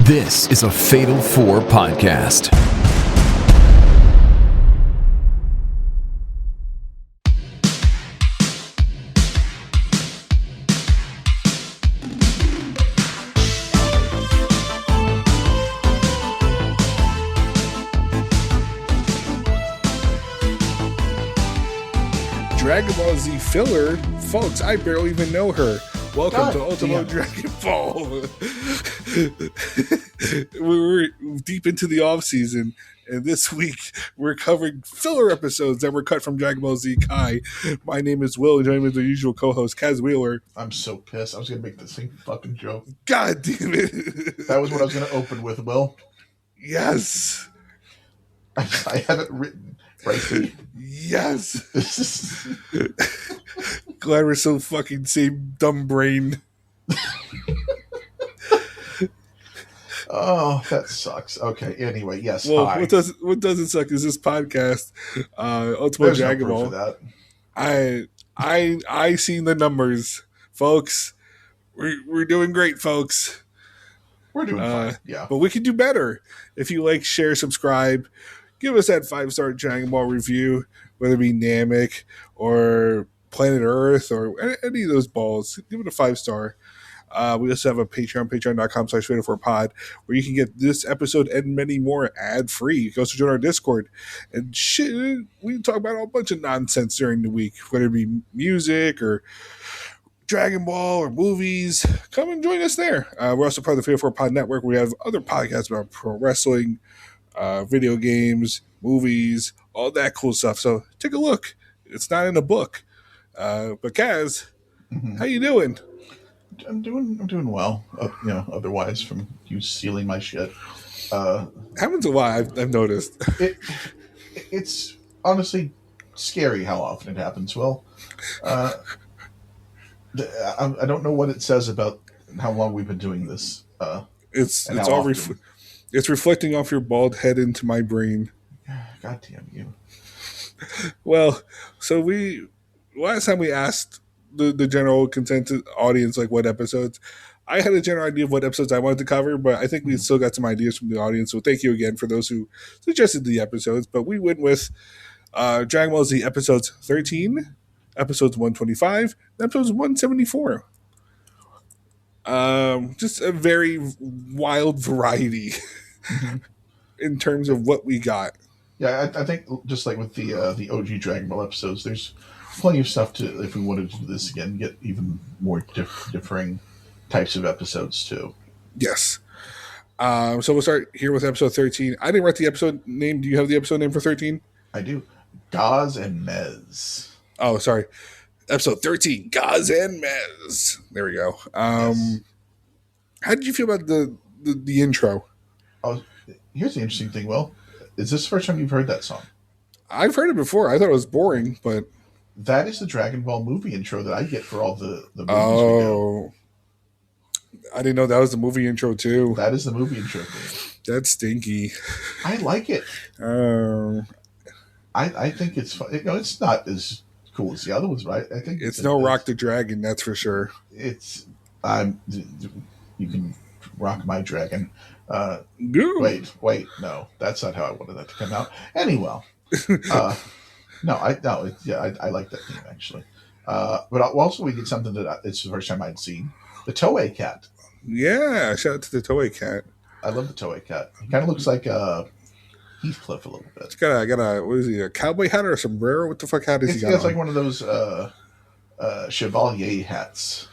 This is a Fatal 4 podcast. Dragon Ball Z filler? Folks, I barely even know her. Welcome to Ultimate Dragon Ball. We're deep into the off season, and this week we're covering filler episodes that were cut from Dragon Ball Z Kai. My name is Will, and joining me is the usual co-host, Kaz Wheeler. I'm so pissed. I was going to make the same fucking joke. God damn it. That was what I was going to open with, Will. Yes. I have it written right here. Yes. Glad we're so fucking same dumb brain. Oh, that sucks. Okay, anyway, yes. Well, hi. what doesn't suck is this podcast, Ultimate There's Dragon no Ball. proof of that. I seen the numbers, folks. We're doing great, folks. We're doing fine. Yeah. But we can do better. If you like, share, subscribe, give us that 5-star Dragon Ball review, whether it be Namek or Planet Earth or any of those balls. Give it a 5-star. We also have a Patreon, patreon.com/fatal4pod, where you can get this episode and many more ad-free. You can also join our Discord. And shit, we talk about a bunch of nonsense during the week, whether it be music or Dragon Ball or movies. Come and join us there. We're also part of the Fatal 4 Pod Network. We have other podcasts about pro wrestling, video games, movies, all that cool stuff. So take a look. It's not in a book. But Kaz, how you doing? I'm doing well. Otherwise from you stealing my shit. Happens a lot. I've noticed. It's honestly scary how often it happens. Well, I don't know what it says about how long we've been doing this. It's all it's reflecting off your bald head into my brain. God damn you. Well, so last time we asked the general consensus audience like what episodes. I had a general idea of what episodes I wanted to cover, but I think we still got some ideas from the audience. So thank you again for those who suggested the episodes. But we went with Dragon Ball Z episodes 13, episodes 125, and episodes 174. Just a very wild variety in terms of what we got. Yeah, I think just like with the OG Dragon Ball episodes, there's plenty of stuff to, if we wanted to do this again, get even more differing types of episodes too. Yes. So we'll start here with episode 13. I didn't write the episode name. Do you have the episode name for 13? I do. Goz and Mez. Oh, sorry. Episode 13, Goz and Mez. There we go. Yes. How did you feel about the intro? Oh, here's the interesting thing, Will. Is this the first time you've heard that song? I've heard it before. I thought it was boring, but... That is the Dragon Ball movie intro that I get for all the movies we do. Oh. I didn't know that was the movie intro, too. That is the movie intro thing. That's stinky. I like it. I think it's fun. It's not as cool as the other ones, right? I think it's no Rock the Dragon, that's for sure. It's... you can rock my dragon. Wait, no, that's not how I wanted that to come out. Anyway, I like that theme actually. But also we did something that it's the first time I'd seen the Toei cat. Yeah, shout out to the Toei cat. I love the Toei cat. He kind of looks like Heathcliff a little bit. It's got a what is he, a cowboy hat or a sombrero? What the fuck hat is he got? It's like one of those Chevalier hats.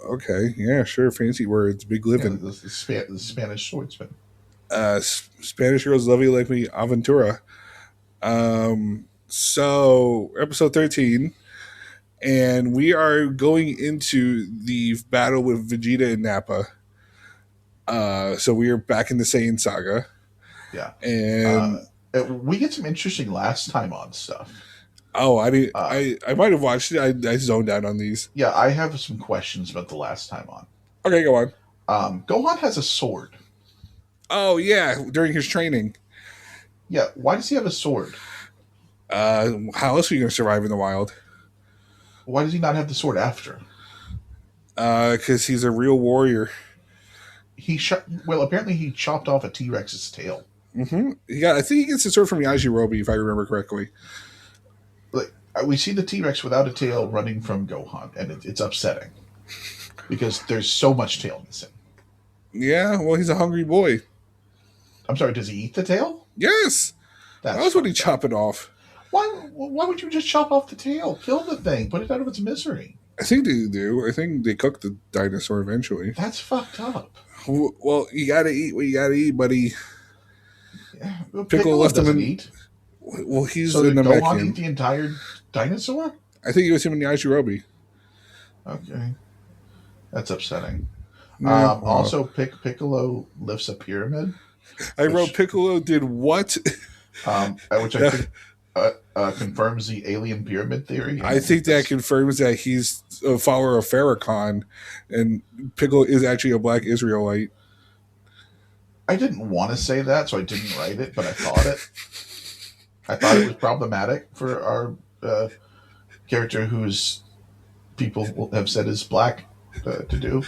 Okay, yeah, sure. Fancy words, big living. The Spanish swordsman. Spanish girls love you like me, Aventura. So episode 13, and we are going into the battle with Vegeta and Nappa. So we are back in the Saiyan saga. Yeah, and we get some interesting last time on stuff. Oh, I mean, I might have watched it. I zoned out on these. Yeah, I have some questions about the last time on. Okay, go on. Gohan has a sword. Oh, yeah, during his training. Yeah, why does he have a sword? How else are you going to survive in the wild? Why does he not have the sword after? Because he's a real warrior. Apparently he chopped off a T-Rex's tail. Mm-hmm. I think he gets the sword from Yajirobe, if I remember correctly. Like we see the T-Rex without a tail running from Gohan, and it's upsetting because there's so much tail missing. Yeah, well, he's a hungry boy. I'm sorry, does he eat the tail? Yes. That's when he chop it off. Why would you just chop off the tail? Kill the thing. Put it out of its misery. I think they do. I think they cook the dinosaur eventually. That's fucked up. Well, you gotta eat what you gotta eat, buddy. Yeah, Piccolo left him in. Eat. Well, he's so in the Gohan eat the entire dinosaur? I think it was him in the Yajirobe. Okay. That's upsetting. Yeah, also, Piccolo lifts a pyramid. I wrote Piccolo did what? Which I think confirms the alien pyramid theory. I think that confirms that he's a follower of Farrakhan, and Piccolo is actually a black Israelite. I didn't want to say that, so I didn't write it, but I thought it. I thought it was problematic for our character whose people have said is black to do.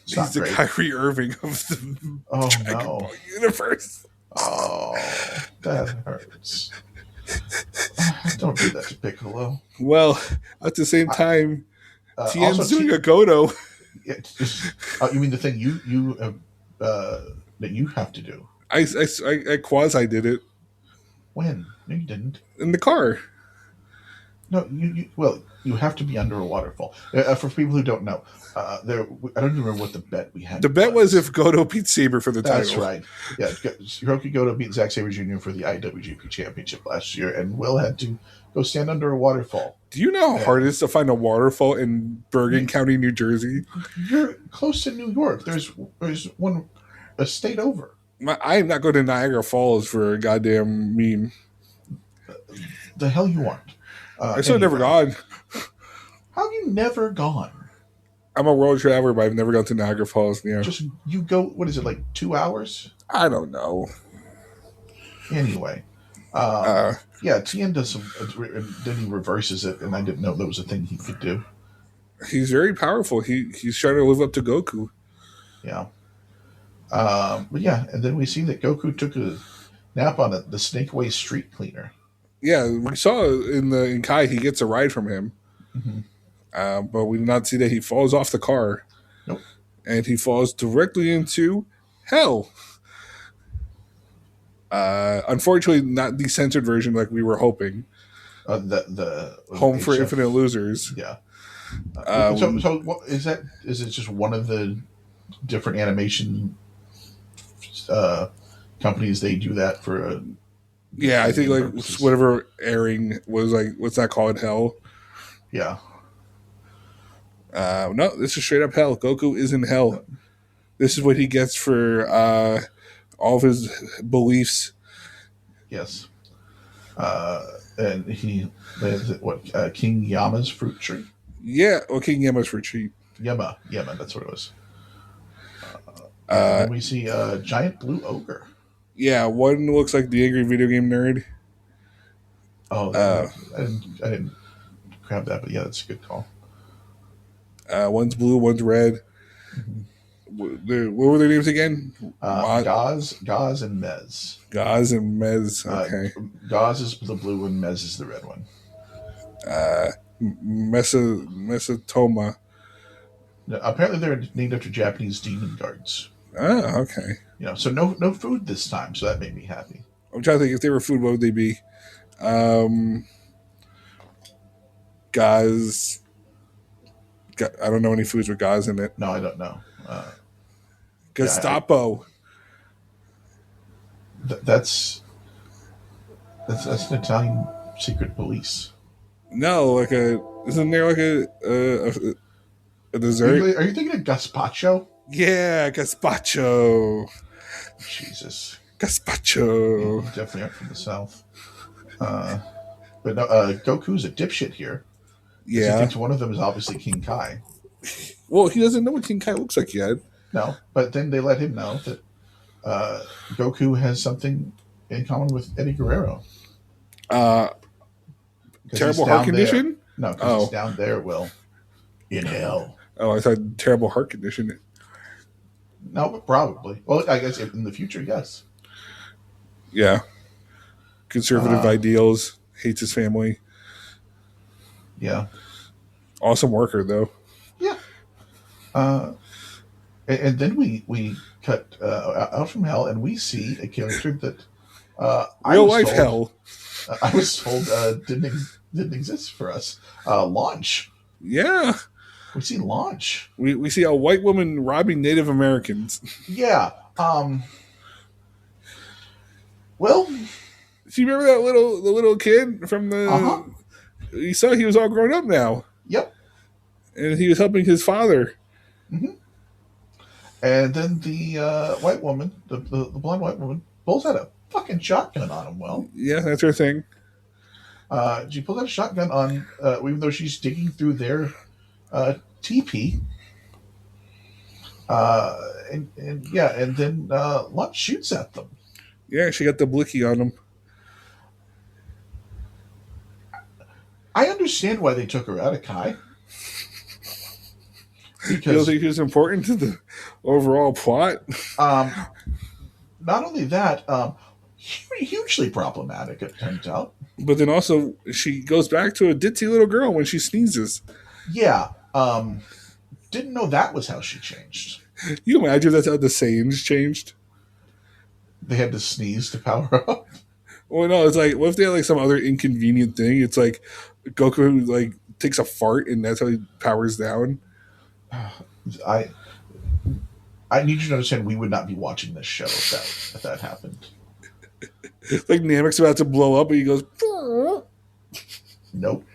He's the Kyrie Irving of the Dragon Ball universe. Oh, that hurts. Don't do that to Piccolo. Well, at the same time, Tien's doing a Godo. You mean the thing you that you have to do? I quasi did it. When? No, you didn't. In the car. No, you have to be under a waterfall. For people who don't know, I don't even remember what the bet we had. The bet was if Godo beat Saber for the title. That's right. Yeah, Hiroki Goto beat Zack Sabre Jr. for the IWGP Championship last year, and Will had to go stand under a waterfall. Do you know how hard it is to find a waterfall in Bergen County, New Jersey? You're close to New York. There's one a state over. I am not going to Niagara Falls for a goddamn meme. The hell you aren't. I still never gone. How have you never gone? I'm a world traveler, but I've never gone to Niagara Falls. Yeah, you go. What is it, like 2 hours? I don't know. Anyway, Tien does some. Then he reverses it, and I didn't know that was a thing he could do. He's very powerful. He's trying to live up to Goku. Yeah. And then we see that Goku took a nap on the Snakeway street cleaner. Yeah, we saw in Kai he gets a ride from him. Mm-hmm. But we did not see that he falls off the car. Nope. And he falls directly into hell. Unfortunately, not the censored version like we were hoping. The Home for Infinite Losers. Yeah. So what is that? Is it just one of the different animation companies they do that for? Yeah, I think like whatever airing was like, what's that called? Hell. Yeah. No, this is straight up hell. Goku is in hell. This is what he gets for all of his beliefs. Yes. And he lives at King Yama's fruit tree. Yeah, King Yama's fruit tree. Yama, that's what it was. And we see a giant blue ogre. Yeah, one looks like the angry video game nerd. Oh, I didn't grab that, but yeah, that's a good call. One's blue, one's red. Mm-hmm. What were their names again? Goz and Mez. Goz and Mez. Okay. Goz is the blue one, Mez is the red one. Mesotoma. Apparently, they're named after Japanese demon guards. Oh, okay. So no food this time, so that made me happy. I'm trying to think if they were food, what would they be? Gaz. I don't know any foods with Gaz in it. No, I don't know. Gestapo. That's an Italian secret police. No, isn't there like a dessert? Are you thinking of gazpacho? Yeah, gazpacho. Jesus. Gazpacho. You definitely aren't from the South. But no, Goku's a dipshit here. Yeah. He thinks one of them is obviously King Kai. Well, he doesn't know what King Kai looks like yet. No, but then they let him know that Goku has something in common with Eddie Guerrero. Terrible heart condition? No, because he's down there, Will. In hell. Oh, I thought terrible heart condition. No, but probably. Well, I guess in the future, yes. Yeah, conservative Uh, ideals, hates his family. yeah, Awesome worker though. yeah. Uh, and then we cut out from hell, and we see a character that I Real was life told hell. didn't exist for us. Launch. Yeah, We see launch. we see a white woman robbing Native Americans. Yeah. Well. Do you remember that the little kid from Uh huh. the? You saw he was all grown up now, Yep. and he was helping his father. Hmm. And then the white woman, the blonde white woman, pulls out a fucking shotgun on him. Well, Yeah, that's her thing. she pulls out a shotgun on, even though she's digging through their teepee. And yeah, and then Lunch shoots at them. Yeah, she got the blicky on him. I understand why they took her out of Kai. You don't Because think it's important to the overall plot? um, not only that, hugely problematic, it turns out. But then also, she goes back to a ditzy little girl when she sneezes. Yeah. Didn't know that was how she changed. You imagine that's how the Saiyans changed? They had to sneeze to power up. Well, no, it's like, what if they had like some other inconvenient thing? It's like Goku like takes a fart and that's how he powers down. I I need you to understand we would not be watching this show if that happened. Like Namek's about to blow up and he goes, Nope.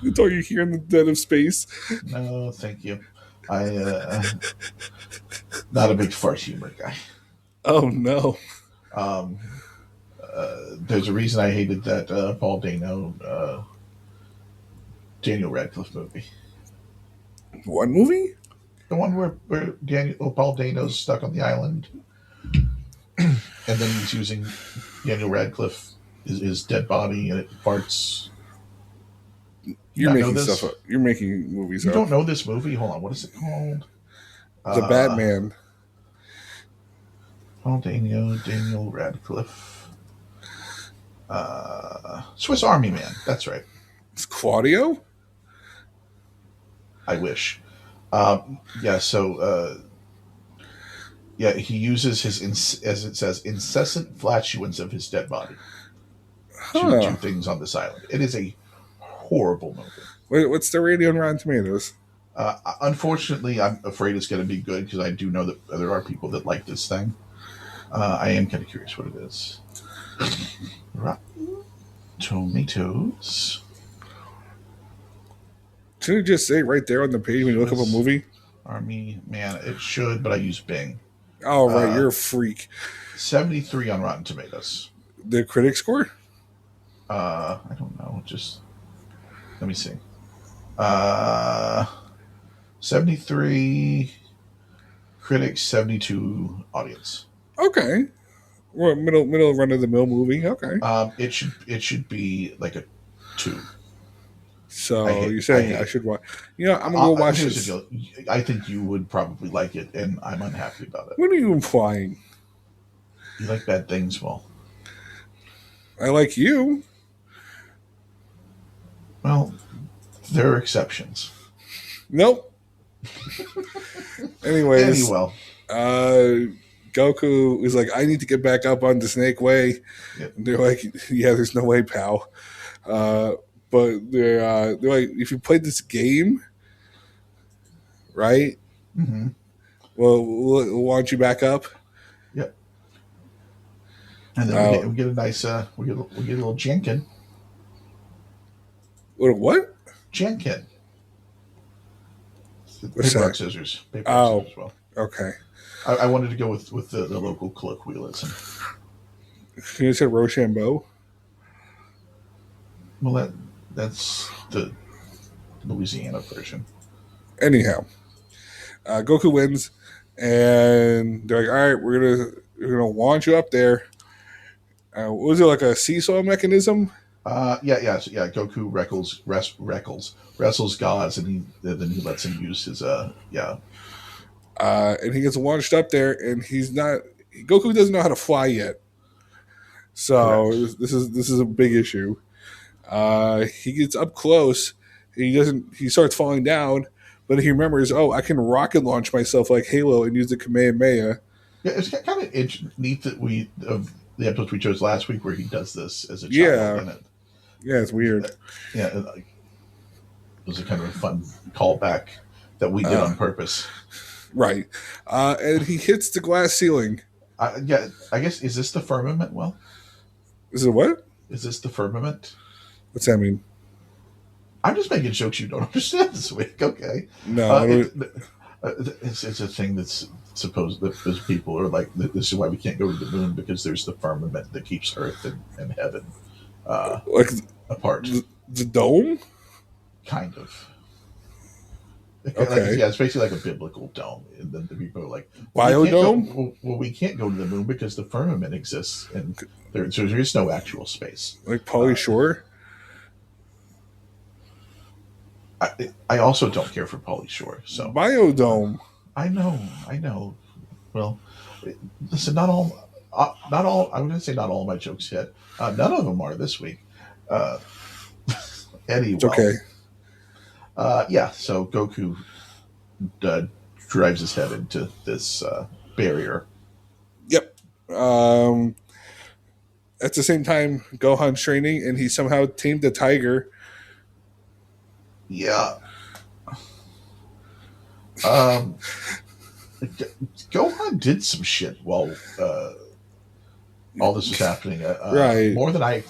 that's all you hear in the dead of space. No, thank you. I not a big fart humor guy. Oh no. Um, there's a reason I hated that Paul Dano Daniel Radcliffe movie. What movie? The one where Paul Dano's stuck on the island, and then he's using Daniel Radcliffe his dead body, and it farts. You're not know making this? stuff up. You're making movies You up. don't know this movie? Hold on, what is it called? The Batman. Paul Daniel Radcliffe. Swiss Army Man. That's right. It's Claudio? I wish. Yeah. So yeah, he uses his as it says incessant flatulence of his dead body to do things on this island. It is a horrible movie. What's the rating on Rotten Tomatoes? Unfortunately, I'm afraid it's going to be good because I do know that there are people that like this thing. I am kind of curious what it is. Rotten Tomatoes. Shouldn't it just say right there on the page when you look up a movie? Army Man. It should, but I use Bing. Oh, right. You're a freak. 73 on Rotten Tomatoes. The critic score? I don't know. Just let me see. 73 critics, 72 audience. Okay. Well, middle run of the mill movie. Okay. It should be like a 2. So you're saying I should watch? You know, I'm gonna go watch this. I think you would probably like it, and I'm unhappy about it. What are you implying? You like bad things, well. I like you. Well, there are exceptions. Nope. Anyways, Goku is like, I need to get back up on the Snake Way. Yep. And they're like, yeah, there's no way, pal. But they're like, if you played this game, right? Mm-hmm. Well, we'll want you back up. Yep. And then we get a nice we get a little Jenkin. What? Jenkin. What's Paper, that? rock, scissors. Paper, rock, scissors. Well, okay. I wanted to go with the local colloquialism. You said Rochambeau? Well, that's the Louisiana version. Anyhow, Goku wins, and they're like, "All right, we're gonna launch you up there." What was it, like a seesaw mechanism? Yeah. Goku wrestles Goz, and then he lets him use his And he gets launched up there, and Goku doesn't know how to fly yet. So Correct. this is a big issue. He gets up close. He starts falling down, but he remembers, oh, I can rocket launch myself like Halo and use the Kamehameha. Yeah, it's kind of neat that of the episodes we chose last week where he does this as a child Yeah. in it. Yeah, it's weird. Yeah, it was a kind of a fun callback that we did on purpose. Right. And he hits the glass ceiling. Yeah, I guess, is this the firmament? Well, Is it what? is this the firmament? What's that mean? I'm just making jokes you don't understand this week. Okay. No. It's a thing that's supposed that those people are like, this is why we can't go to the moon, because there's the firmament that keeps Earth and heaven like apart. the dome? Kind of. Okay. Yeah, it's basically like a biblical dome. And then the people are like, Biodome? we can't go to the moon because the firmament exists and there is no actual space. Like Pauly Shore? I also don't care for Pauly Shore. So Biodome. I know. Well, listen, not all. I'm going to say not all of my jokes hit. None of them are this week. Eddie, It's okay. yeah. So Goku drives his head into this barrier. Yep. At the same time, Gohan's training, and he somehow tamed a tiger. Yeah. Gohan did some shit while all this was happening. Right. More than I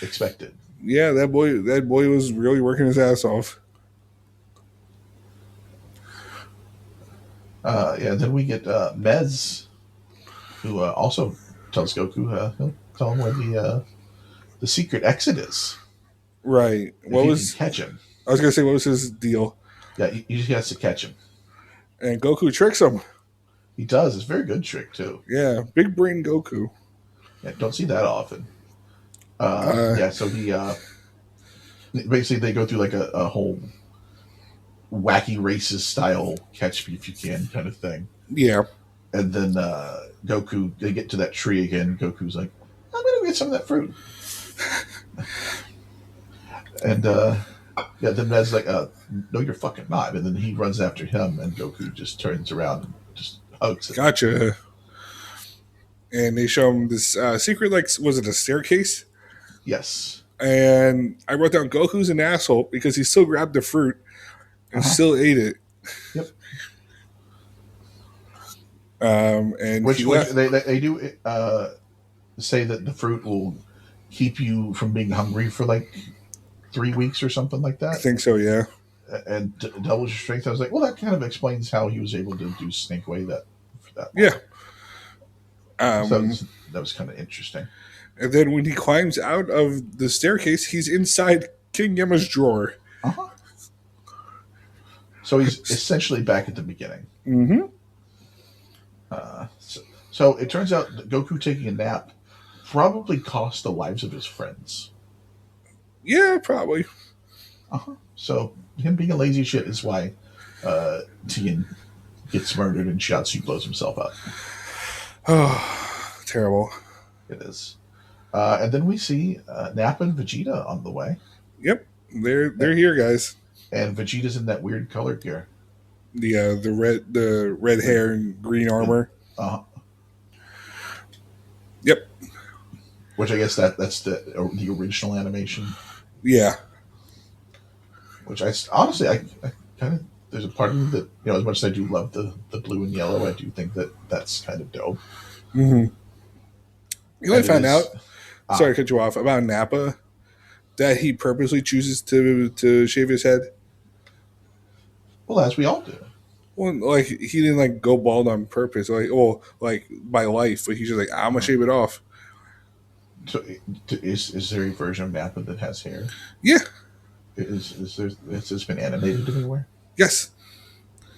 expected. Yeah, that boy was really working his ass off. Yeah. Then we get Mez, who also tells Goku he'll tell him where the secret exit is. Right. If he can catch him? I was gonna say, what was his deal? Yeah, he has to catch him. And Goku tricks him. He does. It's a very good trick too. Yeah, big brain Goku. Yeah, don't see that often. Yeah, so he basically they go through like a whole wacky racist style catch me if you can kind of thing. Yeah. And then Goku, they get to that tree again. Goku's like, I'm gonna get some of that fruit. And yeah, then Med's like, no, you're fucking not. And then he runs after him, and Goku just turns around and just hugs him. Gotcha. And they show him this secret, like, was it a staircase? Yes. And I wrote down Goku's an asshole because he still grabbed the fruit and still ate it. Yep. And which they do say that the fruit will keep you from being hungry for like 3 weeks or something like that. I think so, yeah. And doubles your strength. I was like, well, that kind of explains how he was able to do Snake Way that long. Yeah. So that was kind of interesting. And then when he climbs out of the staircase, he's inside King Yama's drawer. Uh-huh. So he's essentially back at the beginning. Mm-hmm. So it turns out that Goku taking a nap probably cost the lives of his friends. Yeah, probably. Uh-huh. So him being a lazy shit is why Tien gets murdered and Shiatsu blows himself up. Oh, terrible. It is. And then we see Nappa and Vegeta on the way. Yep, they're here, guys. And Vegeta's in that weird color gear. The red hair and green armor. Uh-huh. Yep. Which I guess that's the original animation. Yeah. Which honestly I kind of, there's a part of me that, you know, as much as I do love the blue and yellow, I do think that's kind of dope. Mm-hmm. You know, I found out. Sorry to cut you off about Nappa. That he purposely chooses to shave his head. Well, as we all do. Well, like he didn't like go bald on purpose. Like by life, but he's just like, I'm gonna shave it off. So, is there a version of Nappa that has hair? Yeah. Has this been animated anywhere? Yes.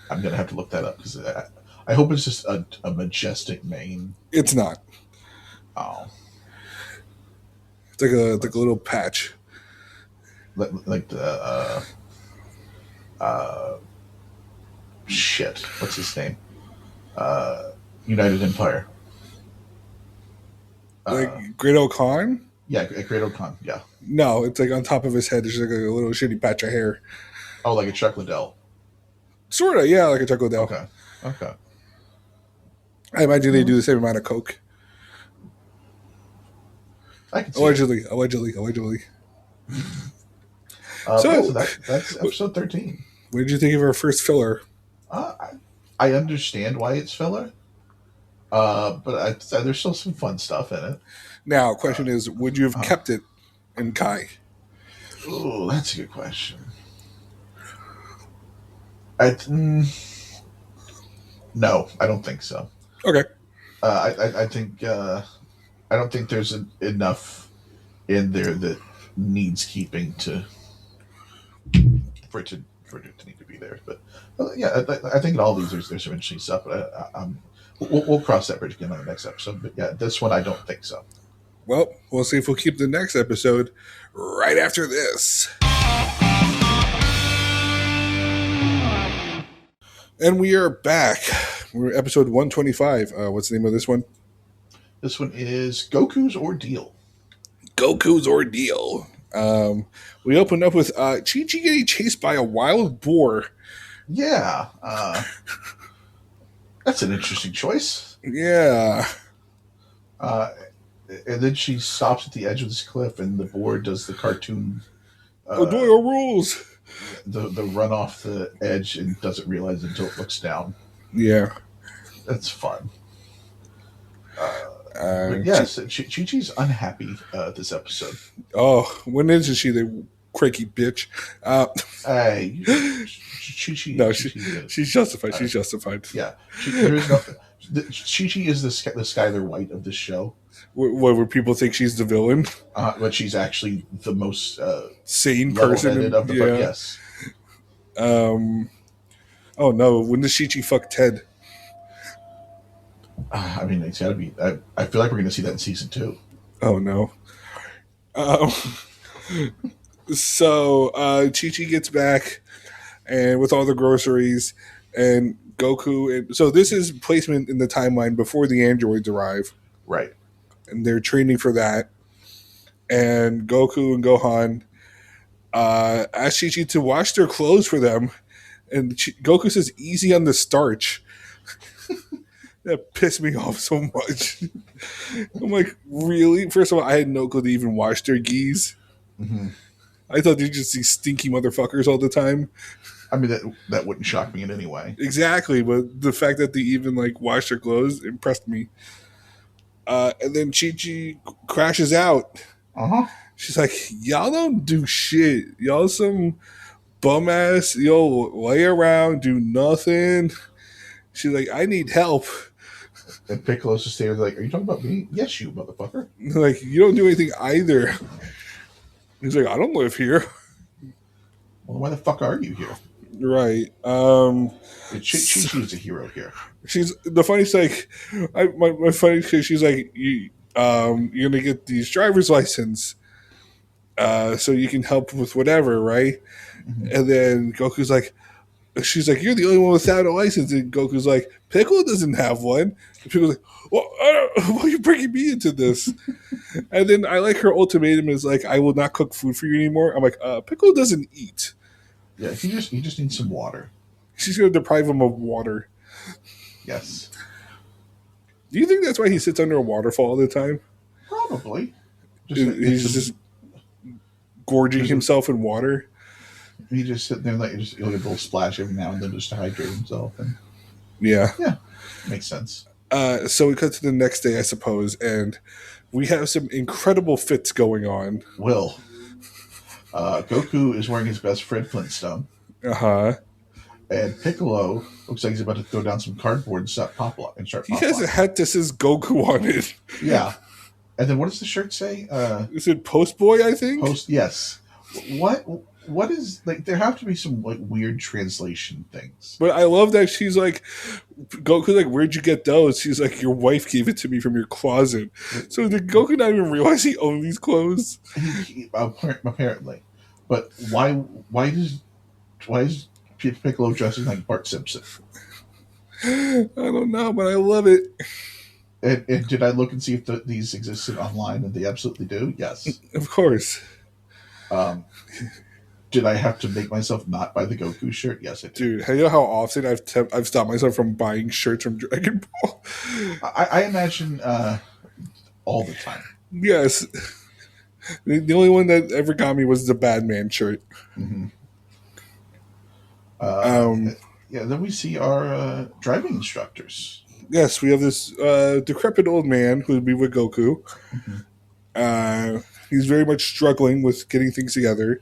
I'm gonna have to look that up because I hope it's just a majestic mane. It's not. Oh. It's like a little patch. Like the shit. What's his name? United Empire. Like Great Khan? Yeah, Great Okan. Yeah. No, it's like on top of his head. There's like a little shitty patch of hair. Oh, like a Chuck Liddell. Sort of, yeah, like a Chuck Liddell. Okay. Okay. I imagine they do the same amount of coke. I can see Allegedly. so that's episode 13. What did you think of our first filler? I understand why it's filler, but there's still some fun stuff in it. Now, question is, would you have kept it in Kai? Oh, that's a good question. No, I don't think so. Okay. I think I don't think there's enough in there that needs keeping for it to need to be there. But yeah, I think in all these there's some interesting stuff. But we'll cross that bridge again on the next episode. But yeah, this one I don't think so. Well, we'll see if we'll keep the next episode right after this. And we are back. We're episode 125. What's the name of this one? This one is Goku's Ordeal. Goku's Ordeal. We opened up with Chi-Chi getting chased by a wild boar. Yeah. That's an interesting choice. Yeah. And then she stops at the edge of this cliff, and the boar does the cartoon. Ordeal rules. The run off the edge and doesn't realize it until it looks down. Yeah. That's fun. But yes, Chi-Chi's unhappy this episode. Oh, when isn't she the cranky bitch? Hey, Chi-Chi. No, she's justified. She's justified. Yeah. Chi-Chi is the Skylar White of this show. Where people think she's the villain, but she's actually the most sane person of the yes. Oh no! When does Chi-Chi fuck Ted? I mean, it's got to be. I feel like we're going to see that in season 2. Oh no! So Chi-Chi gets back, and with all the groceries, and Goku, and so this is placement in the timeline before the androids arrive. Right. And they're training for that. And Goku and Gohan ask Chi-Chi to wash their clothes for them. And Goku says, easy on the starch. That pissed me off so much. I'm like, really? First of all, I had no clue they even wash their geese. Mm-hmm. I thought they'd just see stinky motherfuckers all the time. I mean, that wouldn't shock me in any way. Exactly. But the fact that they even like wash their clothes impressed me. And then Chi-Chi crashes out. She's like, y'all don't do shit. Y'all some bum ass. Y'all lay around, do nothing. She's like, I need help. And Piccolo's just standing like, are you talking about me? Yes, you motherfucker. Like, you don't do anything either. He's like, I don't live here. Well, why the fuck are you here? Right. Chi-Chi is a hero here. She's the funniest. Like, my funny because she's like, you're gonna get these driver's license, so you can help with whatever, right? Mm-hmm. And then Goku's like, she's like, you're the only one without a license, and Goku's like, Piccolo doesn't have one. And Piccolo's like, well, why are you bringing me into this? And then I like her ultimatum is like, I will not cook food for you anymore. I'm like, Piccolo doesn't eat. Yeah, he just needs some water. She's gonna deprive him of water. Yes. Do you think that's why he sits under a waterfall all the time? Probably. He's just gorging himself in water. He just sitting there like a little splash every now and then just to hydrate himself. And yeah, makes sense. So we cut to the next day, I suppose, and we have some incredible fits going on. Goku is wearing his best friend Flintstone. And Piccolo looks like he's about to throw down some cardboard and start pop lock. He has a hat that says Goku on it. Yeah. And then what does the shirt say? Is it Post Boy, I think? Yes. What is, like, there have to be some, like, weird translation things. But I love that she's like, Goku's like, where'd you get those? She's like, your wife gave it to me from your closet. So did Goku not even realize he owned these clothes? Apparently. But why is Piccolo dressing like Bart Simpson? I don't know, but I love it. And did I look and see if these existed online? And they absolutely do. Yes. Of course. Um, did I have to make myself not buy the Goku shirt? Yes, I did. Dude, you know how often I've stopped myself from buying shirts from Dragon Ball? I imagine all the time. Yes. The only one that ever got me was the Badman shirt. Mm-hmm. Um, Yeah, then we see our driving instructors. yes, we have this decrepit old man who would be with Goku. Mm-hmm. He's very much struggling with getting things together.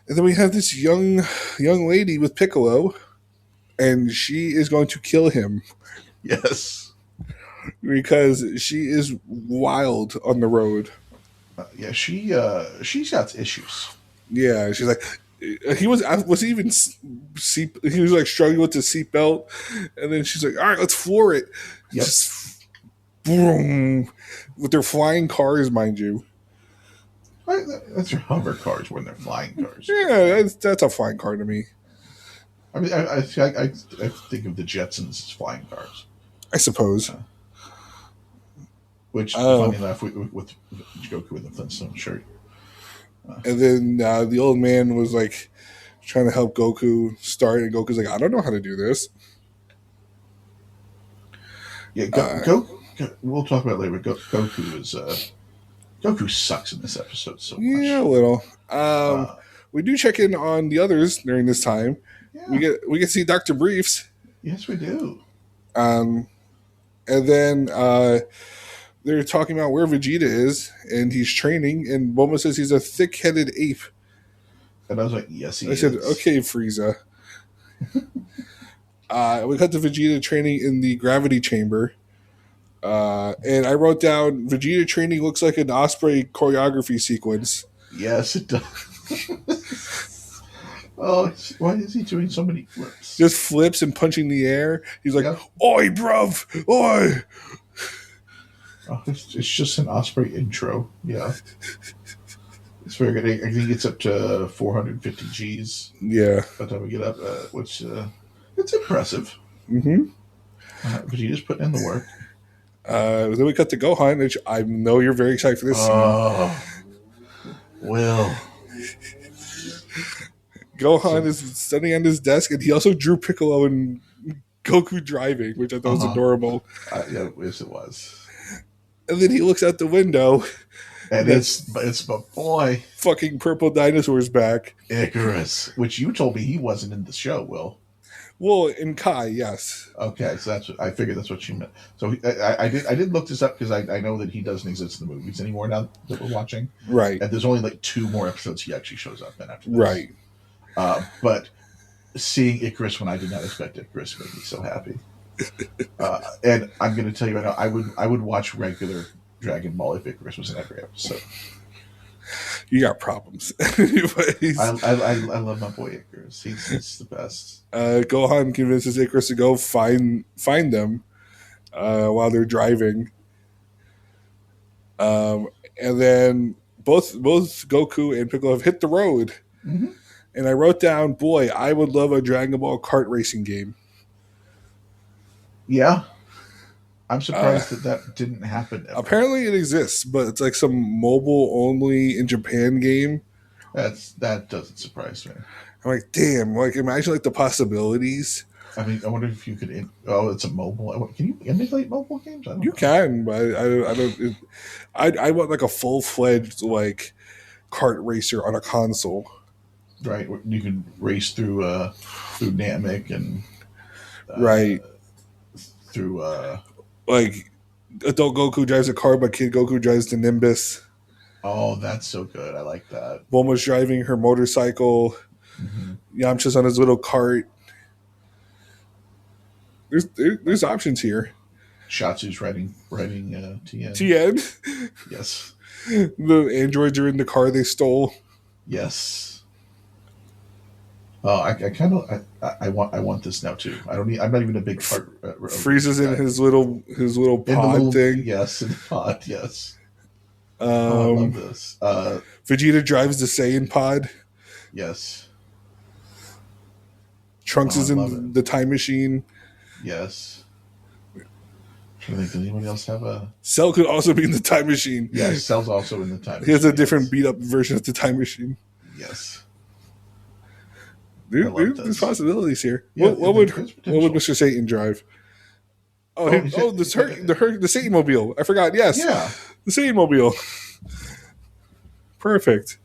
And then we have this young lady with Piccolo, and she is going to kill him Yes. because she is wild on the road. Yeah, she's got issues. Yeah, she's like, he was even he was like struggling with the seatbelt, and then she's like, all right, let's floor it. Yep. Just boom, with their flying cars, mind you. That's your hover cars when they're flying cars. Yeah, that's a flying car to me. I mean, I think of the Jetsons as flying cars. I suppose. Which, funny enough, with Goku in the Flintstone shirt. And then the old man was like trying to help Goku start, and Goku's like, I don't know how to do this. Yeah, Goku. We'll talk about it later. But Goku is Goku sucks in this episode so much. Yeah, a little. We do check in on the others during this time. Yeah. We get to see Dr. Briefs. Yes, we do. And then they're talking about where Vegeta is, and he's training, and Bulma says he's a thick-headed ape. And I was like, yes, he is. I said, okay, Frieza. We cut to Vegeta training in the gravity chamber. And I wrote down, Vegeta training looks like an Osprey choreography sequence. Yes, it does. Oh, why is he doing so many flips? Just flips and punching the air. He's like, oi, bruv, oi. Oh, it's just an Osprey intro. Yeah. It's very good. I think it's up to 450 Gs. Yeah. By the time we get up, which it's impressive. Mm-hmm. Vegeta's putting in the work. Then we cut to Gohan, which I know you're very excited for this scene. Well. Gohan is sitting on his desk, and he also drew Piccolo and Goku driving, which I thought was adorable. Yeah, yes, it was. And then he looks out the window, and it's my boy, fucking purple dinosaurs back, Icarus, which you told me he wasn't in the show, Will. Well, in Kai, yes. Okay, so I figured that's what you meant. So I did look this up because I know that he doesn't exist in the movies anymore now that we're watching. Right. And there's only like 2 more episodes he actually shows up in after this. Right. But seeing Icarus when I did not expect Icarus made me so happy. And I'm going to tell you right now, I would watch regular Dragon Ball if Icarus was in every episode. You got problems. I love my boy Icarus. He's the best. Gohan convinces Icarus to go find them while they're driving. And then both Goku and Piccolo have hit the road. Mm-hmm. And I wrote down, boy, I would love a Dragon Ball kart racing game. Yeah. I'm surprised that didn't happen ever. Apparently it exists, but it's like some mobile only in Japan game. That doesn't surprise me. I'm like, damn, like imagine like the possibilities. I mean, I wonder if you could. It's a mobile. Can you emulate mobile games? You can, but I don't. I want like a full fledged like kart racer on a console. Right, you can race through Namek and right through like adult Goku drives a car, but kid Goku drives the Nimbus. Oh, that's so good! I like that. Bulma's driving her motorcycle. Mm-hmm. Yamcha's on his little cart. There's options here. Shatsu's riding TN. TN. Yes. The androids are in the car they stole. Yes. Oh, I want this now too. I'm not even a big part. Frieza's in his little pod thing. Yes, in the pod. Yes. I love this. Vegeta drives the Saiyan pod. Yes. Trunks is in the time machine. Yes. I think, does anyone else have a... Cell could also be in the time machine. Yes, Cell's also in the time machine. He has a different beat-up version of the time machine. Yes. There's possibilities here. Yeah, what would Mr. Satan drive? The Satan Mobile. I forgot. Yes. Yeah. The Satan Mobile. Perfect.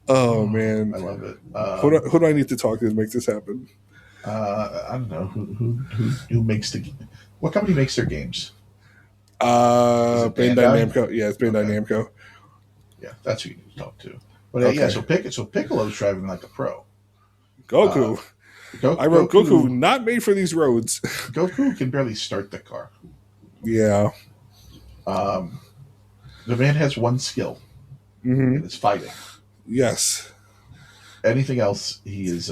Oh, man. I love it. Who do I need to talk to make this happen? I don't know who makes the... What company makes their games? Bandai Namco. Yeah, it's Bandai Namco. Yeah, that's who you need to talk to. But yeah, so Piccolo's driving like a pro. Goku. I wrote Goku not made for these roads. Goku can barely start the car. Yeah. The man has one skill, and it's fighting. Yes. Anything else, he is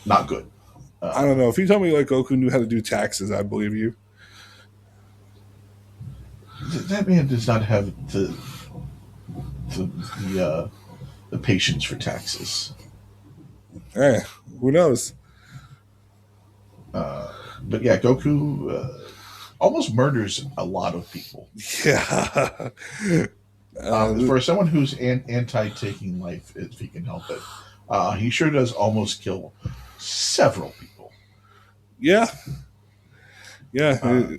not good. I don't know. If you tell me like Goku knew how to do taxes, I believe you. That man does not have the patience for taxes. Who knows? But yeah, Goku almost murders a lot of people. Yeah. For someone who's anti-taking life, if he can help it, he sure does almost kill several people. Yeah. Yeah.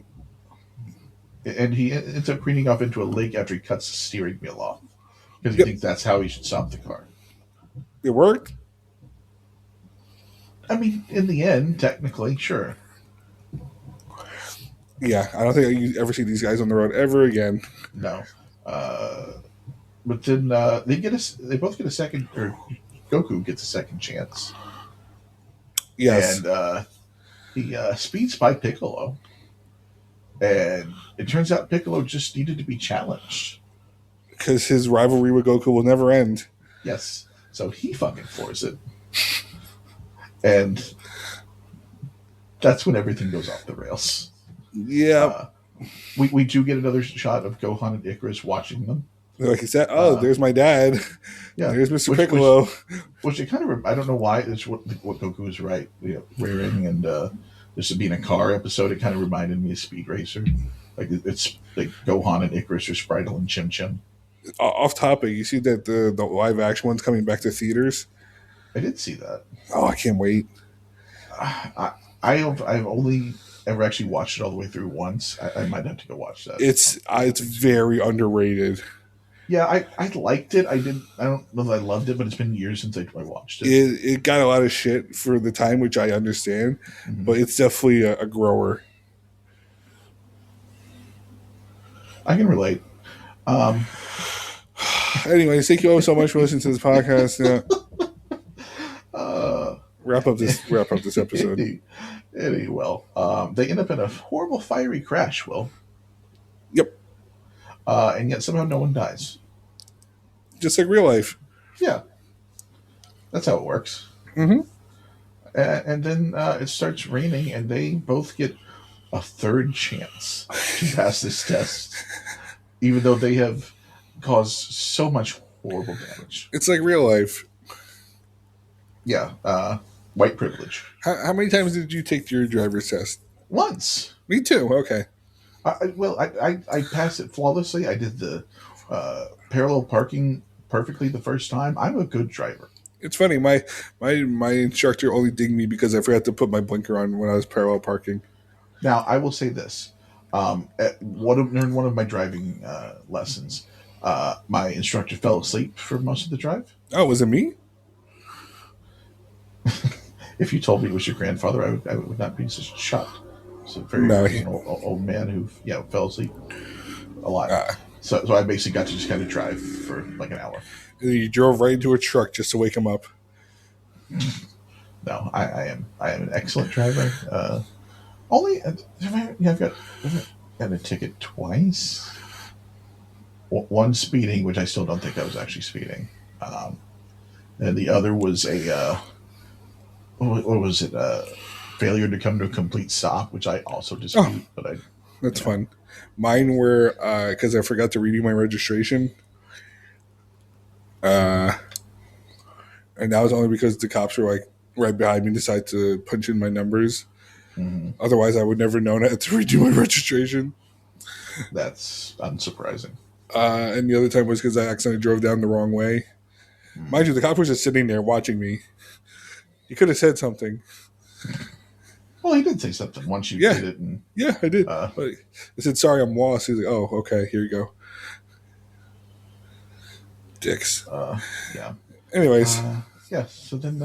And he ends up careening off into a lake after he cuts the steering wheel off because he thinks that's how he should stop the car. It worked? I mean, in the end, technically, sure. Yeah, I don't think you ever see these guys on the road ever again. No. But then they both get a second, or Goku gets a second chance. Yes. And he speeds by Piccolo. And it turns out Piccolo just needed to be challenged. Because his rivalry with Goku will never end. Yes. So he fucking floors it. And that's when everything goes off the rails. Yeah. We do get another shot of Gohan and Icarus watching them. Like he said, there's my dad. Yeah. There's Mr. Piccolo. Which it kind of, I don't know why, it's what Goku is right. Rearing and this would be in a car episode. It kind of reminded me of Speed Racer. Like it's like Gohan and Icarus are Spritle and Chim Chim. Off topic, you see that the live action one's coming back to theaters? I did see that. Oh, I can't wait. I've only ever actually watched it all the way through once. I might have to go watch that. It's very underrated. Yeah, I liked it. I don't know that I loved it, but it's been years since I watched it. It got a lot of shit for the time, which I understand, but it's definitely a grower. I can relate. Anyways, thank you all so much for listening to this podcast. Wrap up this episode. They end up in a horrible fiery crash, Will. Yep. And yet somehow no one dies. Just like real life. Yeah. That's how it works. Mm-hmm. And then it starts raining, and they both get a third chance to pass this test, even though they have caused so much horrible damage. It's like real life. Yeah. White privilege. How many times did you take your driver's test? Once. Me too. Okay. I passed it flawlessly. I did the parallel parking perfectly the first time. I'm a good driver. It's funny. My instructor only dinged me because I forgot to put my blinker on when I was parallel parking. Now, I will say this. During one of my driving lessons, my instructor fell asleep for most of the drive. Oh, was it me? If you told me it was your grandfather, I would not be such shocked. It's a very old man who fell asleep a lot. So I basically got to just kind of drive for like an hour. You drove right into a truck just to wake him up. No, I am an excellent driver. I've got a ticket twice. One speeding, which I still don't think I was actually speeding. And the other was what was it? Failure to come to a complete stop, which I also dispute. But that's fun. Mine were because I forgot to renew my registration. And that was only because the cops were right behind me decide to punch in my numbers. Mm-hmm. Otherwise, I would never known I had to redo my registration. That's unsurprising. And the other time was because I accidentally drove down the wrong way. Mind you, the cop was just sitting there watching me. He could have said something. Well, he did say something once you Yeah. did it. And, Yeah, I did. But I said, sorry, I'm lost. He's like, oh, okay, here you go. Dicks. yeah. Anyways. Yeah, so then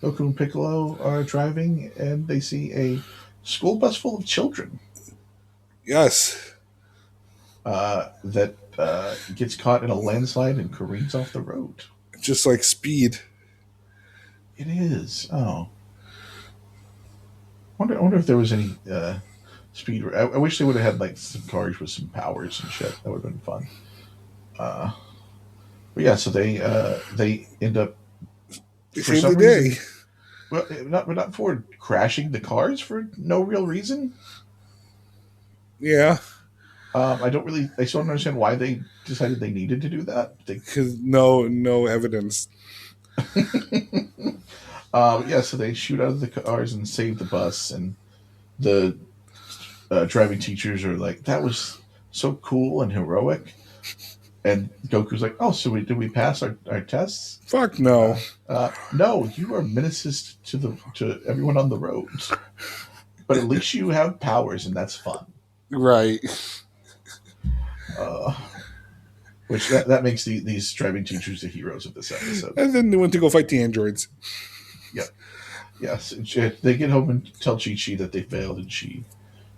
Goku and Piccolo are driving, and they see a school bus full of children. Yes. That gets caught in a landslide and careens off the road. Just like Speed. It is. Oh. I wonder if there was any speed. I wish they would have had like some cars with some powers and shit. That would have been fun. But yeah, so they end up They saved the day. Well, not for crashing the cars for no real reason. Yeah. I still don't understand why they decided they needed to do that. Because no evidence. Yeah, so they shoot out of the cars and save the bus, and the driving teachers are like, "That was so cool and heroic." And Goku's like, "Oh, so did we pass our tests?" Fuck no. No, you are menaces to everyone on the road. But at least you have powers, and that's fun. Right. Which that makes these driving teachers the heroes of this episode. And then they went to go fight the androids. Yeah. Yes. They get home and tell Chi-Chi that they failed, and she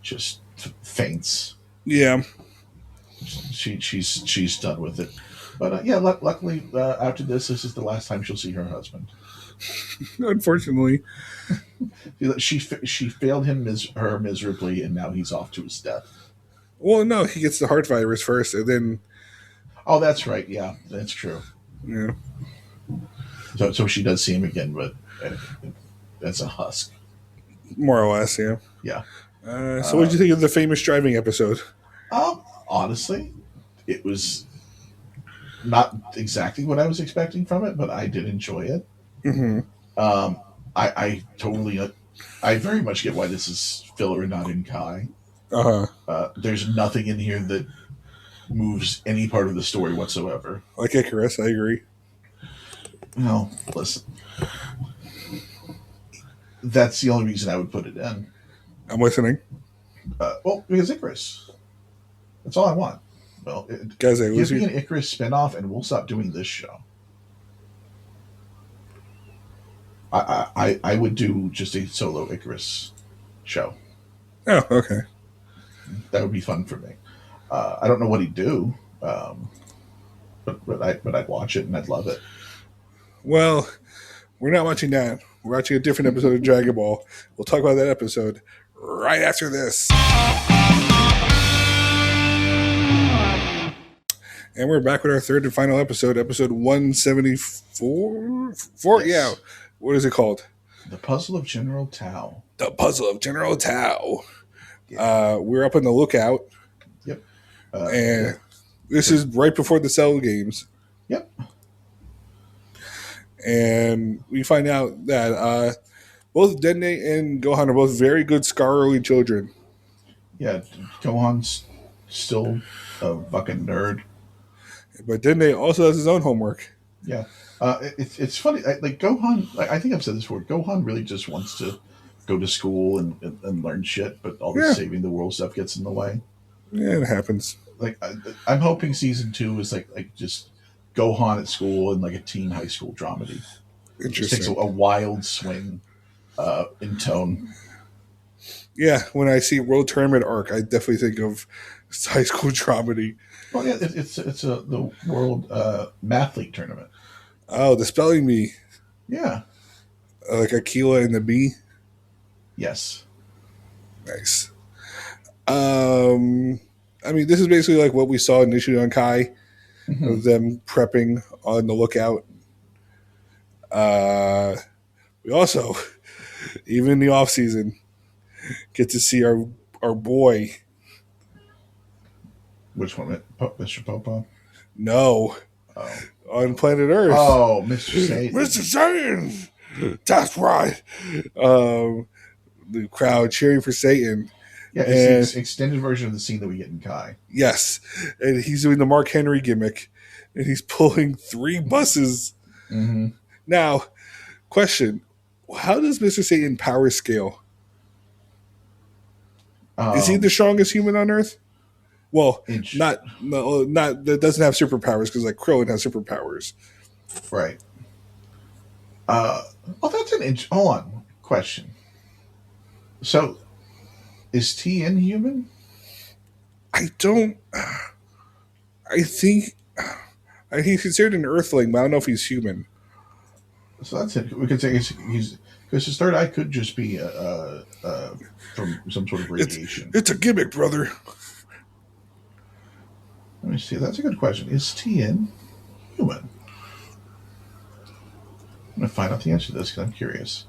just faints. Yeah. She's done with it. But yeah, luckily after this is the last time she'll see her husband. Unfortunately. She failed her miserably, and now he's off to his death. Well, no, he gets the heart virus first, and then... Oh, that's right. Yeah, that's true. Yeah. So she does see him again, but as a husk. More or less, yeah. Yeah. So what did you think of the famous driving episode? Honestly, it was not exactly what I was expecting from it, but I did enjoy it. Mm-hmm. I totally... I very much get why this is filler and not in Kai. Uh-huh. There's nothing in here that moves any part of the story whatsoever. Like Icarus, I agree. No, listen. That's the only reason I would put it in. I'm listening. Well, because Icarus. That's all I want. Well, Guys, give me an Icarus spinoff, and we'll stop doing this show. I would do just a solo Icarus show. Oh, okay. That would be fun for me. I don't know what he'd do, but I'd watch it and I'd love it. Well, we're not watching that. We're watching a different episode of Dragon Ball. We'll talk about that episode right after this. And we're back with our third and final episode 174. Yes. Yeah. What is it called? The Puzzle of General Tao. The Puzzle of General Tao. Yeah. We're up on the lookout. Yep. And this is right before the Cell games. Yep. And we find out that both Dende and Gohan are both very good scholarly children. Yeah, Gohan's still a fucking nerd. But Dende also has his own homework. Yeah. It's funny. Like Gohan, I think I've said this before, Gohan really just wants to go to school and learn shit, but all this saving the world stuff gets in the way. Yeah, it happens. Like I'm hoping season 2 is like just Gohan at school and like a teen high school dramedy. Interesting. It just takes a wild swing in tone. Yeah, when I see World Tournament arc, I definitely think of high school dramedy. Well, yeah, it's the World Math League tournament. Oh, the spelling bee. Yeah. Like Aquila and the bee. Yes. Nice. I mean, this is basically like what we saw initially on Kai, of them prepping on the lookout. We also, even in the off season, get to see our boy. Which one? Mr. Popo? No. Oh. On planet Earth. Oh, Mr. Satan. Mr. Satan! That's right. Um, the crowd cheering for Satan. Yeah, it's the And extended version of the scene that we get in Kai. yes, and he's doing the Mark Henry gimmick, and he's pulling 3 buses. Mm-hmm. Now, question: how does Mr. Satan power scale? Is he the strongest human on Earth? Well, not that doesn't have superpowers because like Krillin has superpowers. Right. That's an hold on question. So, is Tien human? I don't. I think he's considered an Earthling, but I don't know if he's human. So that's it. We could say he's because his third eye could just be from some sort of radiation. It's a gimmick, brother. Let me see. That's a good question. Is Tien human? I'm going to find out the answer to this because I'm curious.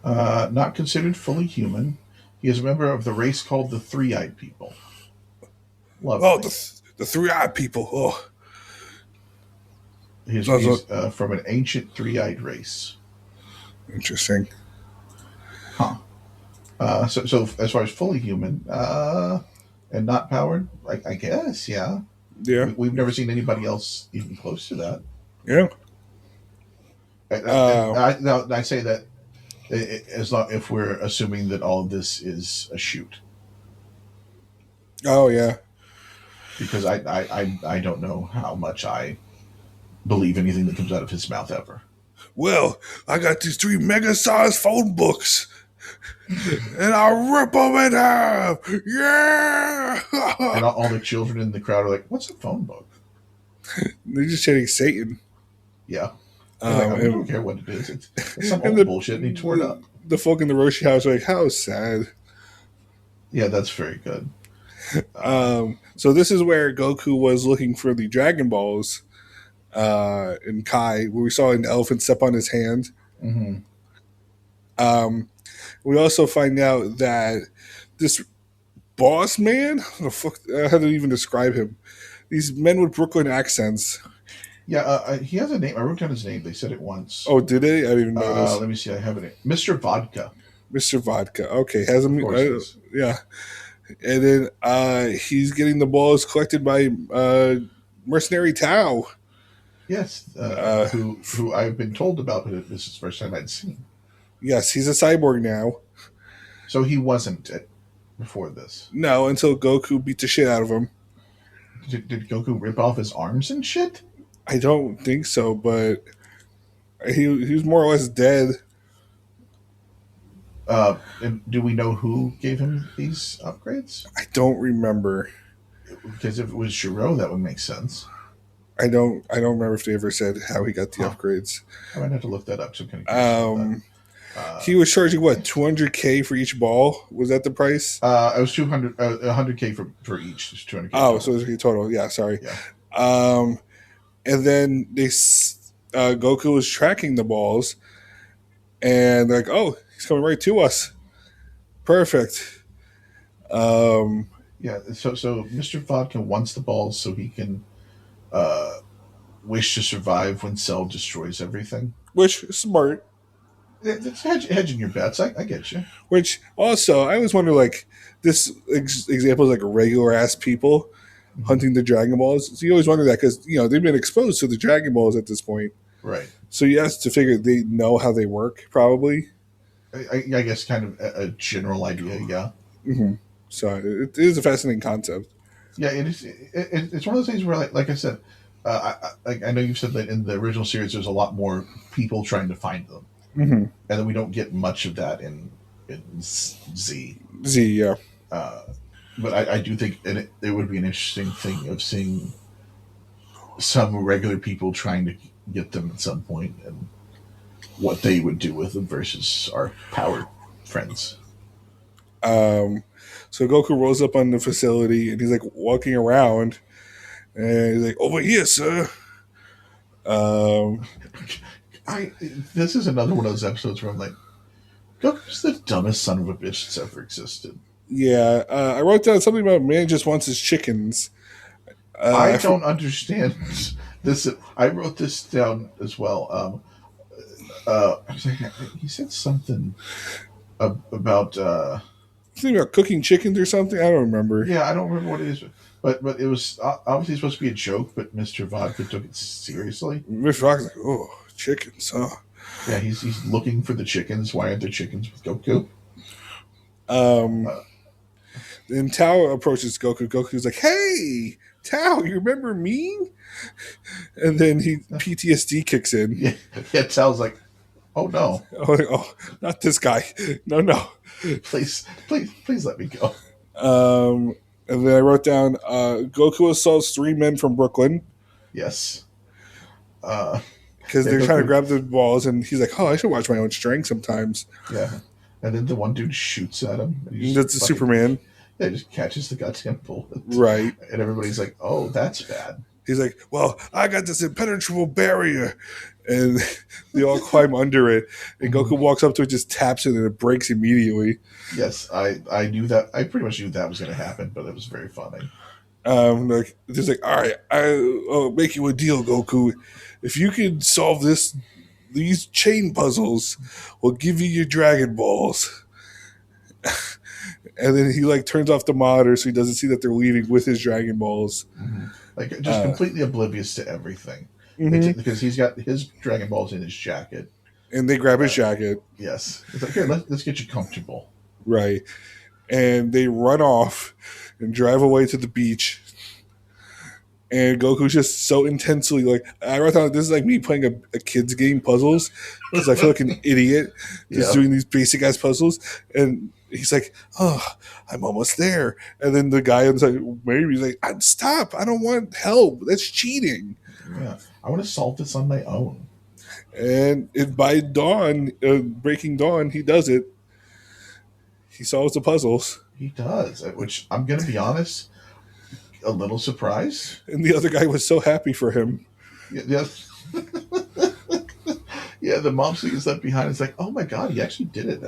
Not considered fully human. He is a member of the race called the Three-Eyed People. Lovely. Oh, the Three-Eyed People. Oh. He's from an ancient three-eyed race. Interesting. Huh. So as far as fully human and not powered, I guess, yeah. Yeah. We've never seen anybody else even close to that. Yeah. I say that as long if we're assuming that all of this is a shoot. Oh yeah. Because I don't know how much I believe anything that comes out of his mouth ever. Well, I got these 3 mega-sized phone books, and I'll rip them in half. Yeah. And all the children in the crowd are like, "What's a phone book?" They're just chanting Satan. Yeah. I don't care what it is. It's some old bullshit, and he tore it up. The folk in the Roshi house are like, how sad. Yeah, that's very good. So this is where Goku was looking for the Dragon Balls in Kai, where we saw an elephant step on his hand. Mm-hmm. We also find out that this boss man, how to even describe him? These men with Brooklyn accents. Yeah, he has a name. I wrote down his name. They said it once. Oh, did they? I didn't even notice. Let me see. I have it. Mr. Vodka. Mr. Vodka. Okay, has him. Yeah, and then he's getting the balls collected by Mercenary Tao. Yes, who I've been told about. This is the first time I'd seen. Yes, he's a cyborg now. So he wasn't before this. No, until Goku beat the shit out of him. Did Goku rip off his arms and shit? I don't think so, but he was more or less dead. And do we know who gave him these upgrades? I don't remember. Because if it was Shiro, that would make sense. I don't remember if they ever said how he got the upgrades. I might have to look that up. So kind of he was charging what, $200K for each ball? Was that the price? It was 100K for each. It's 200K. Oh, so it was total. Yeah, sorry. Yeah. And then Goku was tracking the balls, and they're like, "Oh, he's coming right to us. Perfect." Yeah. So Mr. Vodka wants the balls so he can wish to survive when Cell destroys everything. Which is smart. It's hedging your bets. I get you. Which also, I always wonder, like, this example is like regular ass people hunting the Dragon Balls. So you always wonder that because, they've been exposed to the Dragon Balls at this point. Right. So you have to figure they know how they work, probably. I guess kind of a general idea, yeah. Mm-hmm. So it is a fascinating concept. Yeah, it is. It's one of those things where, like I said, I know you've said that in the original series there's a lot more people trying to find them. Mm-hmm. And then we don't get much of that in Z. Yeah. But I do think it would be an interesting thing of seeing some regular people trying to get them at some point and what they would do with them versus our powered friends. So Goku rolls up on the facility and he's like walking around and he's like, "Over here, sir." This is another one of those episodes where I'm like, Goku's the dumbest son of a bitch that's ever existed. Yeah, I wrote down something about man just wants his chickens. I don't understand this. I wrote this down as well. He said something about Something about cooking chickens or something. I don't remember. yeah, I don't remember what it is, but it was obviously supposed to be a joke, but Mr. Vodka took it seriously. Mr. Fox like, oh, chickens, huh? Yeah, he's looking for the chickens. Why aren't there chickens with Goku? Um, Uh, then Tao approaches Goku. Goku's like, hey, Tao, you remember me? And then PTSD kicks in. yeah, yeah. Sal's like, oh no, Oh, not this guy. No. please let me go. And then I wrote down Goku assaults 3 men from Brooklyn Yes. because Yeah, they're trying to Goku, grab the balls, and he's like, "Oh, I should watch my own strength sometimes." yeah. And then the one dude shoots at him. And he That's just the Superman, yeah, just catches the goddamn bullet. right? And everybody's like, oh, that's bad. He's like, "Well, I got this impenetrable barrier," and they all climb under it. And Goku walks up to it, just taps it, and it breaks immediately. Yes, I knew that. I pretty much knew that was going to happen, but it was very funny. Like, just like, all right, I'll make you a deal, Goku. If you can solve these chain puzzles, we'll give you your Dragon Balls. And then he like turns off the monitor so he doesn't see that they're leaving with his Dragon Balls. Mm-hmm. Like just completely oblivious to everything. Mm-hmm. Because he's got his Dragon Balls in his jacket. And they grab his jacket. Yes, it's like here, let's get you comfortable. Right. And they run off and drive away to the beach. And Goku's just so intensely like, I wrote down, this is like me playing a kid's game puzzles because I feel like an idiot just doing these basic ass puzzles. And he's like, oh, I'm almost there. And then the guy on the side, maybe he's like, stop, I don't want help. That's cheating. Yeah, I want to solve this on my own. And by dawn, breaking dawn, he does it. He solves the puzzles. He does, which I'm going to be honest, a little surprised. And the other guy was so happy for him. Yeah, yeah. The mom gets left behind. It's like, oh my god, he actually did it.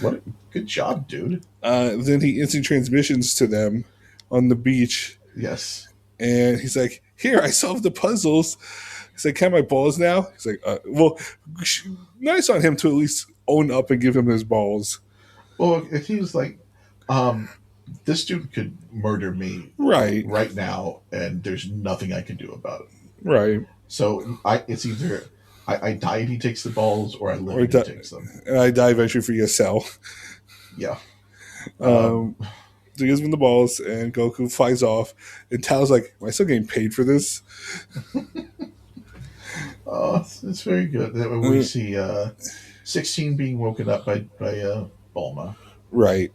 What a good job, dude. Then he instant transmissions to them on the beach. Yes. And he's like, here, I solved the puzzles. He's like, can I have my balls now? He's like, well, nice on him to at least own up and give him his balls. Well, if he was like, this dude could murder me right now, and there's nothing I can do about it. Right. So it's either I die and he takes the balls, or I live and he takes them. And I die eventually for your cell. Yeah. So he gives him the balls, and Goku flies off. And Tao's like, am I still getting paid for this? Oh, it's very good. We see 16 being woken up by Bulma. Right.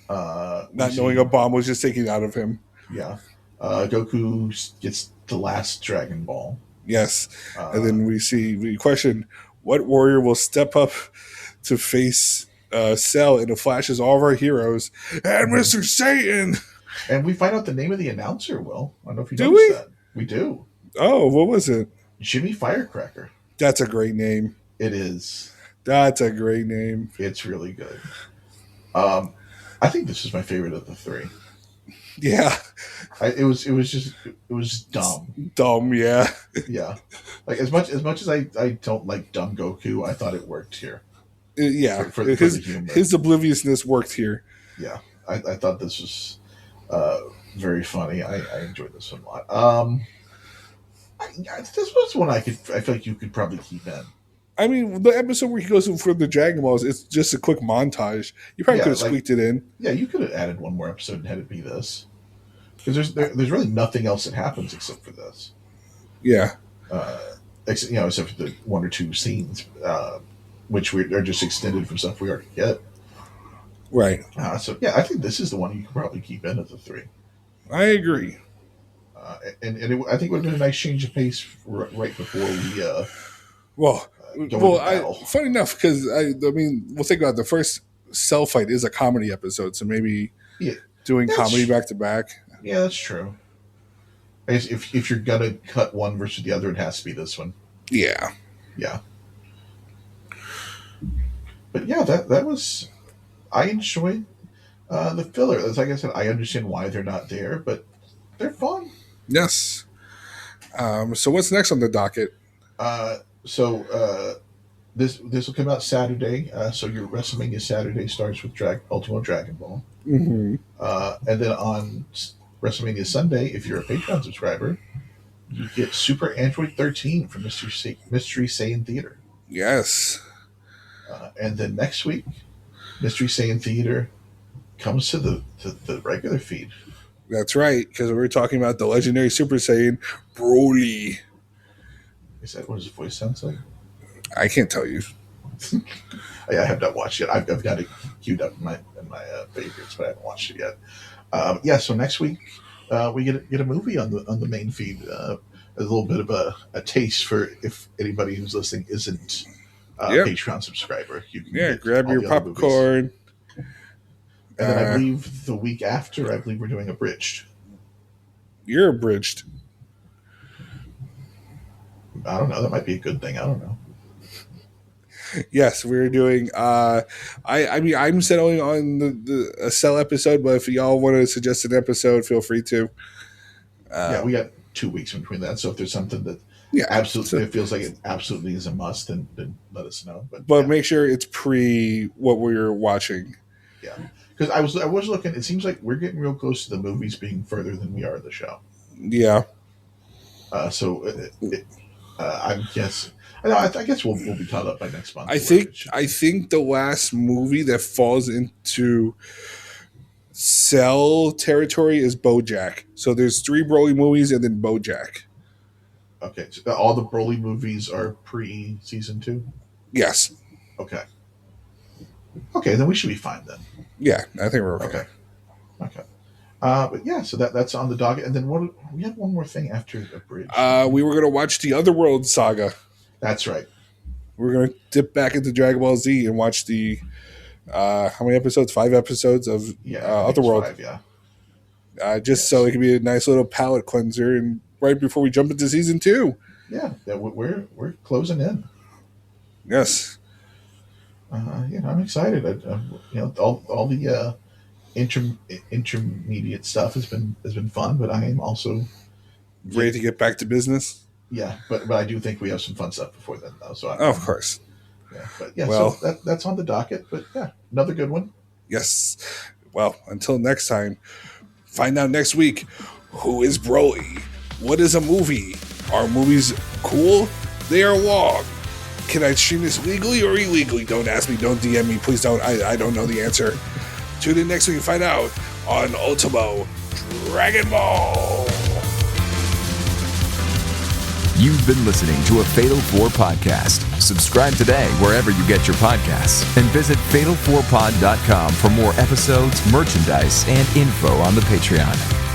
Not knowing a bomb was just taken out of him. Yeah. Goku gets the last Dragon Ball. Yes. And then we question what warrior will step up to face Cell, and it flashes all of our heroes and Mr. Satan. And we find out the name of the announcer, Will. I don't know if you do noticed that. We do. Oh, what was it? Jimmy Firecracker. That's a great name. It is. That's a great name. It's really good. I think this is my favorite of the 3. Yeah. It was dumb. Dumb, yeah. Yeah. Like as much as I don't like dumb Goku, I thought it worked here. Yeah. For the humor. His obliviousness worked here. Yeah. I thought this was very funny. I enjoyed this one a lot. This was one I feel like you could probably keep in. I mean, the episode where he goes for the Dragon Balls, it's just a quick montage. You probably could have squeaked it in. Yeah, you could have added one more episode and had it be this. Because there's really nothing else that happens except for this. Yeah. Except for the 1 or 2 scenes, which are just extended from stuff we already get. Right. So, yeah, I think this is the one you could probably keep in of the 3. I agree. I think it would have been a nice change of pace right before we funny enough, because I mean, we'll think about it, the first Cell fight is a comedy episode, so maybe doing comedy back to back. Yeah, that's true. I guess if you're gonna cut one versus the other, it has to be this one. Yeah. Yeah. But yeah, that was. I enjoyed the filler. Like I said, I understand why they're not there, but they're fun. Yes. So what's next on the docket? this will come out Saturday. So your WrestleMania Saturday starts with Ultimo Dragon Ball, Mm-hmm. and then on WrestleMania Sunday, if you're a Patreon subscriber, you get Super Android 13 from Mystery Saiyan Theater. Yes. And then next week, Mystery Saiyan Theater comes to the regular feed. That's right, because we were talking about the legendary Super Saiyan Broly. Is that what his voice sounds like? I can't tell you. I have not watched it. I've got it queued up in my favorites, but I haven't watched it yet. So next week we get a movie on the main feed. A little bit of a taste for if anybody who's listening isn't a Patreon subscriber. You can grab your popcorn. And then I believe the week after, we're doing Abridged. You're Abridged. I don't know. That might be a good thing. I don't know. Yes, we're doing. I'm settling on a Cell episode, but if y'all want to suggest an episode, feel free to. We got 2 weeks in between that. So if there's something that absolutely it feels like it absolutely is a must, then let us know. But make sure it's pre what we're watching. Yeah, because I was looking. It seems like we're getting real close to the movies being further than we are the show. Yeah. I guess. I guess we'll be caught up by next month. I think the last movie that falls into Cell territory is BoJack. So there's 3 Broly movies and then BoJack. Okay, so all the Broly movies are pre-season 2? Yes. Okay. Okay, then we should be fine then. Yeah, I think we're okay. But yeah, so that's on the docket. And then we have one more thing after the bridge. We were going to watch the Otherworld saga. That's right. We're going to dip back into Dragon Ball Z and watch the how many episodes? 5 episodes of Otherworld. 5, so it can be a nice little palate cleanser, and right before we jump into season 2. Yeah, we're closing in. Yes. I'm excited. All the intermediate stuff has been fun, but I am also ready to get back to business. Yeah, but I do think we have some fun stuff before then, though. So of course. Yeah, but so that's on the docket. But yeah, another good one. Yes. Well, until next time, find out next week who is Broly. What is a movie? Are movies cool? They are long. Can I stream this legally or illegally? Don't ask me. Don't DM me. Please don't. I don't know the answer. Tune in next week and find out on Ultimo Dragon Ball. You've been listening to a Fatal 4 podcast. Subscribe today wherever you get your podcasts and visit fatal4pod.com for more episodes, merchandise, and info on the Patreon.